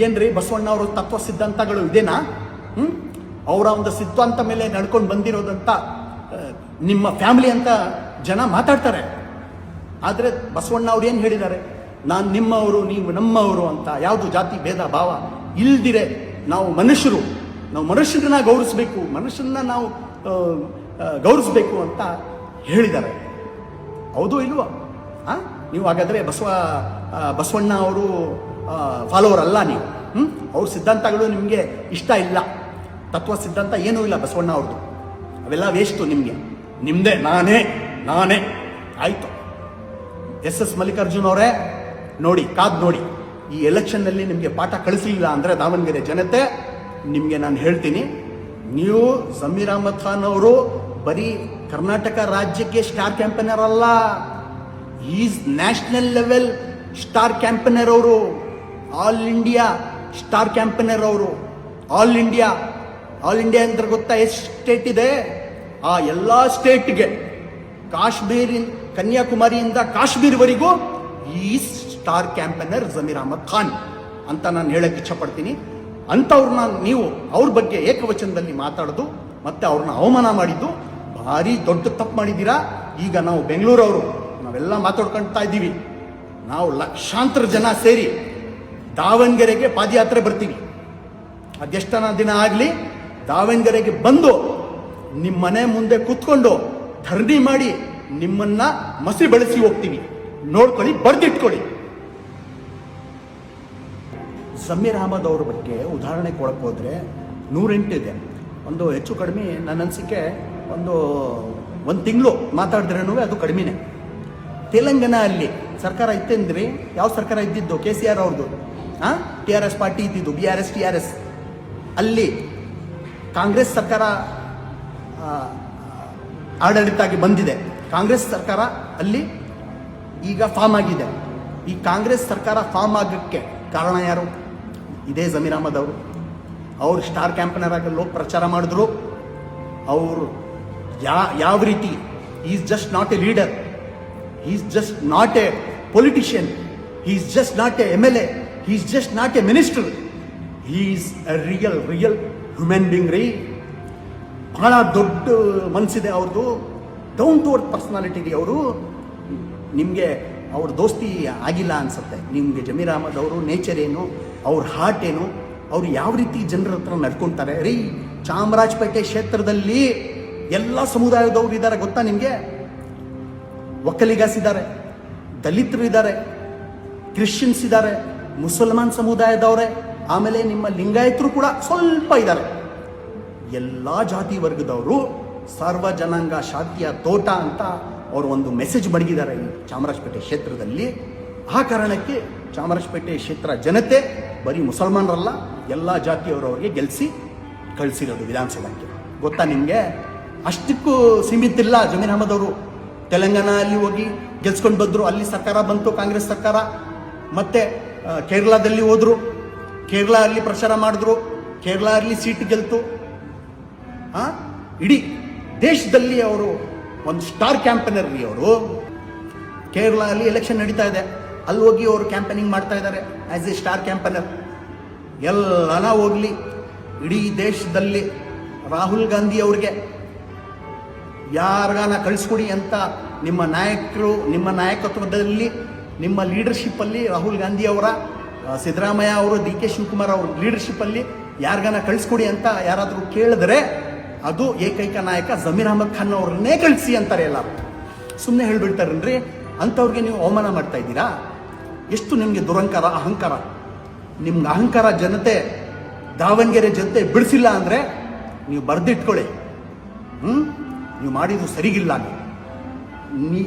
ಏನ್ರಿ ಬಸವಣ್ಣ ಅವರ ತತ್ವ ಸಿದ್ಧಾಂತಗಳು ಇದೇನಾ? ಅವರ ಒಂದು ಸಿದ್ಧಾಂತ ಮೇಲೆ ನಡ್ಕೊಂಡು ಬಂದಿರೋದಂತ ನಿಮ್ಮ ಫ್ಯಾಮಿಲಿ ಅಂತ ಜನ ಮಾತಾಡ್ತಾರೆ. ಆದರೆ ಬಸವಣ್ಣ ಅವ್ರು ಏನು ಹೇಳಿದ್ದಾರೆ? ನಾನು ನಿಮ್ಮವರು, ನೀವು ನಮ್ಮವರು ಅಂತ ಯಾವುದು ಜಾತಿ ಭೇದ ಭಾವ ಇಲ್ದಿರೆ ನಾವು ಮನುಷ್ಯರನ್ನ ಗೌರವಿಸಬೇಕು, ಮನುಷ್ಯರನ್ನ ನಾವು ಗೌರವಿಸಬೇಕು ಅಂತ ಹೇಳಿದ್ದಾರೆ. ಹೌದು ಇಲ್ವಾ? ನೀವು ಹಾಗಾದರೆ ಬಸವಣ್ಣ ಅವರು ಫಾಲೋವರ್ ಅಲ್ಲ ನೀವು. ಅವ್ರ ಸಿದ್ಧಾಂತಗಳು ನಿಮಗೆ ಇಷ್ಟ ಇಲ್ಲ, ತತ್ವ ಸಿದ್ಧಾಂತ ಏನೂ ಇಲ್ಲ ಬಸವಣ್ಣ ಅವ್ರದ್ದು, ಅವೆಲ್ಲ ವೇಸ್ಟು ನಿಮಗೆ. ನಿಮ್ಮದೇ ನಾನೇ ಆಯಿತು. ಎಸ್ ಮಲ್ಲಿಕಾರ್ಜುನ್ ಅವರೇ, ನೋಡಿ, ಕಾದು ನೋಡಿ, ಈ ಎಲೆಕ್ಷನ್ನಲ್ಲಿ ನಿಮಗೆ ಪಾಠ ಕಳಿಸಲಿಲ್ಲ ಅಂದರೆ ದಾವಣಗೆರೆ ಜನತೆ ನಿಮಗೆ ನಾನು ಹೇಳ್ತೀನಿ, ನೀವು ಜಮೀರ್ ಅಹಮದ್ ಖಾನ್ ಅವರು ಬರೀ ಕರ್ನಾಟಕ ರಾಜ್ಯಕ್ಕೆ ಸ್ಟಾರ್ ಕ್ಯಾಂಪೇನರ್ ಅಲ್ಲ, is national level star campaigner ಅವರು, ಆಲ್ ಇಂಡಿಯಾ ಸ್ಟಾರ್ ಕ್ಯಾಂಪೇನರ್ ಅವರು. ಆಲ್ ಇಂಡಿಯಾ ಅಂದ್ರೆ ಗೊತ್ತಾ ಎಷ್ಟು ಸ್ಟೇಟ್ ಇದೆ? ಆ ಎಲ್ಲ ಸ್ಟೇಟ್ಗೆ, ಕನ್ಯಾಕುಮಾರಿಯಿಂದ ಕಾಶ್ಮೀರ್ವರೆಗೂ ಈ ಸ್ಟಾರ್ ಕ್ಯಾಂಪೇನರ್ ಜಮೀರ್ ಅಹಮದ್ ಖಾನ್ ಅಂತ ನಾನು ಹೇಳಕ್ಕೆ ಇಚ್ಛಪಡ್ತೀನಿ. ಅಂಥವ್ರನ್ನ ನೀವು ಅವ್ರ ಬಗ್ಗೆ ಏಕವಚನದಲ್ಲಿ ಮಾತಾಡೋದು ಮತ್ತೆ ಅವ್ರನ್ನ ಅವಮಾನ ಮಾಡಿದ್ದು ಭಾರಿ ದೊಡ್ಡ ತಪ್ಪು ಮಾಡಿದ್ದೀರಾ. ಈಗ ನಾವು ಬೆಂಗಳೂರವರು ನಾವೆಲ್ಲ ಮಾತಾಡ್ಕೊಳ್ತಾ ಇದ್ದೀವಿ, ನಾವು ಲಕ್ಷಾಂತರ ಜನ ಸೇರಿ ದಾವಣಗೆರೆಗೆ ಪಾದಯಾತ್ರೆ ಬರ್ತೀವಿ. ಅದೆಷ್ಟನ ದಿನ ಆಗಲಿ ದಾವಣಗೆರೆಗೆ ಬಂದು ನಿಮ್ಮ ಮನೆ ಮುಂದೆ ಕೂತ್ಕೊಂಡು ಧರಣಿ ಮಾಡಿ ನಿಮ್ಮನ್ನ ಮಸಿ ಬೆಳೆಸಿ ಹೋಗ್ತೀವಿ. ನೋಡ್ಕೊಳ್ಳಿ, ಬರ್ದಿಟ್ಕೊಳ್ಳಿ. ಜಮೀರ್ ಅಹಮದ್ ಅವ್ರ ಬಗ್ಗೆ ಉದಾಹರಣೆ ಕೊಡಕ್ಕೆ ಹೋದರೆ 108 ಇದೆ. ಒಂದು ಹೆಚ್ಚು ಕಡಿಮೆ ನನ್ನ ಅನಿಸಿಕೆ ಒಂದು ತಿಂಗಳು ಮಾತಾಡಿದ್ರೇನೂ ಅದು ಕಡಿಮೆನೇ. ತೆಲಂಗಾಣ ಅಲ್ಲಿ ಸರ್ಕಾರ ಇತ್ತಂದ್ರಿ, ಯಾವ ಸರ್ಕಾರ ಇದ್ದಿದ್ದು? KCR ಅವ್ರದ್ದು. TRS ಪಾರ್ಟಿ ಇದ್ದಿದ್ದು, BRS TRS. ಅಲ್ಲಿ ಕಾಂಗ್ರೆಸ್ ಸರ್ಕಾರ ಆಡಳಿತಾಗಿ ಬಂದಿದೆ. ಕಾಂಗ್ರೆಸ್ ಸರ್ಕಾರ ಅಲ್ಲಿ ಈಗ ಫಾರ್ಮ್ ಆಗಿದೆ. ಈ ಕಾಂಗ್ರೆಸ್ ಸರ್ಕಾರ ಫಾರ್ಮ್ ಆಗೋಕ್ಕೆ ಕಾರಣ ಯಾರು? ಇದೇ ಜಮೀರ್ ಅಹಮದ್ ಅವರು. ಅವ್ರು ಸ್ಟಾರ್ ಕ್ಯಾಂಪೇನರ್ ಆಗಿ ಲೋಕ ಪ್ರಚಾರ ಮಾಡಿದ್ರು. ಅವರು ಯಾವ ರೀತಿ, is just not A leader, is just not A politician, is just not A MLA, is just not A minister, is A real human being ರೀ. ಬಹಳ ದೊಡ್ಡ ಮನಸ್ಸಿದೆ ಅವ್ರದ್ದು, ಡೌನ್ ಟು ಅರ್ತ್ ಪರ್ಸನಾಲಿಟಿ ರೀ ಅವರು. ನಿಮಗೆ ಅವ್ರ ದೋಸ್ತಿ ಆಗಿಲ್ಲ ಅನ್ಸುತ್ತೆ ನಿಮಗೆ. ಜಮೀರ್ ಅಹಮದ್ ಅವರು ನೇಚರ್ ಏನು, ಅವ್ರ ಹಾರ್ಟ್ ಏನು, ಅವ್ರು ಯಾವ ರೀತಿ ಜನರ ಹತ್ರ ನಡ್ಕೊತಾರೆ ರೀ. ಚಾಮರಾಜಪೇಟೆ ಕ್ಷೇತ್ರದಲ್ಲಿ ಎಲ್ಲ ಸಮುದಾಯದವರು ಇದ್ದಾರೆ ಗೊತ್ತಾ ನಿಮಗೆ? ಒಕ್ಕಲಿಗಸ್ ಇದ್ದಾರೆ, ದಲಿತರು ಇದ್ದಾರೆ, ಕ್ರಿಶ್ಚಿಯನ್ಸ್ ಇದ್ದಾರೆ, ಮುಸಲ್ಮಾನ್ ಸಮುದಾಯದವರೇ, ಆಮೇಲೆ ನಿಮ್ಮ ಲಿಂಗಾಯತರು ಕೂಡ ಸ್ವಲ್ಪ ಇದ್ದಾರೆ. ಎಲ್ಲ ಜಾತಿ ವರ್ಗದವರು ಸರ್ವ ಜನಾಂಗ ಶಾಂತಿಯ ತೋಟ ಅಂತ ಅವರು ಒಂದು ಮೆಸೇಜ್ ಮಡಗಿದ್ದಾರೆ ಈ ಚಾಮರಾಜಪೇಟೆ ಕ್ಷೇತ್ರದಲ್ಲಿ. ಆ ಕಾರಣಕ್ಕೆ ಚಾಮರಾಜಪೇಟೆ ಕ್ಷೇತ್ರ ಜನತೆ ಬರೀ ಮುಸಲ್ಮಾನರಲ್ಲ, ಎಲ್ಲ ಜಾತಿಯವರವರಿಗೆ ಗೆಲ್ಲಿಸಿ ಕಳಿಸಿರೋದು ವಿಧಾನಸಭೆಗೆ. ಗೊತ್ತಾ ನಿಮಗೆ? ಅಷ್ಟಕ್ಕೂ ಸೀಮಿತ ಇಲ್ಲ. ಜಮೀರ್ ಅಹಮದ್ ಅವರು ತೆಲಂಗಾಣ ಅಲ್ಲಿ ಹೋಗಿ ಗೆಲ್ಸ್ಕೊಂಡು ಬಂದರು, ಅಲ್ಲಿ ಸರ್ಕಾರ ಬಂತು, ಕಾಂಗ್ರೆಸ್ ಸರ್ಕಾರ. ಮತ್ತೆ ಕೇರಳದಲ್ಲಿ ಹೋದರು, ಕೇರಳ ಅಲ್ಲಿ ಪ್ರಚಾರ ಮಾಡಿದ್ರು, ಕೇರಳ ಅಲ್ಲಿ ಸೀಟ್ ಗೆಲ್ತು. ಇಡೀ ದೇಶದಲ್ಲಿ ಅವರು ಒಂದು ಸ್ಟಾರ್ ಕ್ಯಾಂಪೇನರ್ ರೀ ಅವರು. ಕೇರಳ ಅಲ್ಲಿ ಎಲೆಕ್ಷನ್ ನಡೀತಾ ಇದೆ, ಅಲ್ಲಿ ಹೋಗಿ ಅವರು ಕ್ಯಾಂಪೇನಿಂಗ್ ಮಾಡ್ತಾ ಇದ್ದಾರೆ ಆಸ್ ಎ ಸ್ಟಾರ್ ಕ್ಯಾಂಪೇನರ್. ಎಲ್ಲನ ಹೋಗ್ಲಿ, ಇಡೀ ದೇಶದಲ್ಲಿ ರಾಹುಲ್ ಗಾಂಧಿ ಅವ್ರಿಗೆ ಯಾರಿಗಾನ ಕಳಿಸ್ಕೊಡಿ ಅಂತ ನಿಮ್ಮ ನಾಯಕರು, ನಿಮ್ಮ ನಾಯಕತ್ವದಲ್ಲಿ, ನಿಮ್ಮ ಲೀಡರ್ಶಿಪ್ಪಲ್ಲಿ ರಾಹುಲ್ ಗಾಂಧಿ ಅವರ, ಸಿದ್ದರಾಮಯ್ಯ ಅವರು, DK ಶಿವಕುಮಾರ್ ಅವ್ರ ಲೀಡರ್ಶಿಪ್ಪಲ್ಲಿ ಯಾರಿಗಾನ ಕಳಿಸ್ಕೊಡಿ ಅಂತ ಯಾರಾದರೂ ಕೇಳಿದ್ರೆ ಅದು ಏಕೈಕ ನಾಯಕ ಜಮೀರ್ ಅಹಮದ್ ಖಾನ್ ಅವ್ರನ್ನೇ ಕಳಿಸಿ ಅಂತಾರೆ ಎಲ್ಲರೂ. ಸುಮ್ಮನೆ ಹೇಳ್ಬಿಡ್ತಾರನ್ರಿ. ಅಂಥವ್ರಿಗೆ ನೀವು ಅವಮಾನ ಮಾಡ್ತಾ ಇದ್ದೀರಾ. ಎಷ್ಟು ನಿಮಗೆ ದುರಂಕಾರ, ಅಹಂಕಾರ. ನಿಮ್ಗೆ ಅಹಂಕಾರ ಜನತೆ, ದಾವಣಗೆರೆ ಜನತೆ ಬಿಡಿಸಿಲ್ಲ ಅಂದರೆ ನೀವು ಬರೆದಿಟ್ಕೊಳ್ಳಿ. ನೀವು ಮಾಡಿದ್ದು ಸರಿಗಿಲ್ಲ.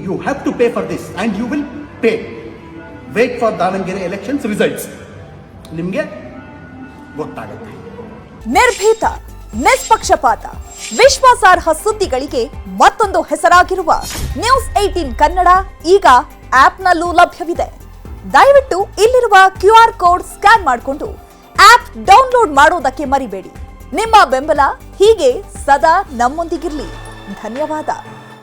You have to pay for this and you will pay. Wait for Davanagere elections results, ನಿಮಗೆ ಗೊತ್ತಾಗುತ್ತೆ. ನಿರ್ಭೀತ, ನಿಷ್ಪಕ್ಷಪಾತ, ವಿಶ್ವಾಸಾರ್ಹ ಸುದ್ದಿಗಳಿಗೆ ಮತ್ತೊಂದು ಹೆಸರಾಗಿರುವ ನ್ಯೂಸ್ 18 ಕನ್ನಡ ಈಗ ಆಪ್ನಲ್ಲೂ ಲಭ್ಯವಿದೆ. ದಯವಿಟ್ಟು ಇಲ್ಲಿರುವ QR ಕೋಡ್ ಸ್ಕ್ಯಾನ್ ಮಾಡಿಕೊಂಡು ಆಪ್ ಡೌನ್ಲೋಡ್ ಮಾಡೋದಕ್ಕೆ ಮರಿಬೇಡಿ. ನಿಮ್ಮ ಬೆಂಬಲ ಹೀಗೆ ಸದಾ ನಮ್ಮೊಂದಿಗಿರಲಿ. ಧನ್ಯವಾದ.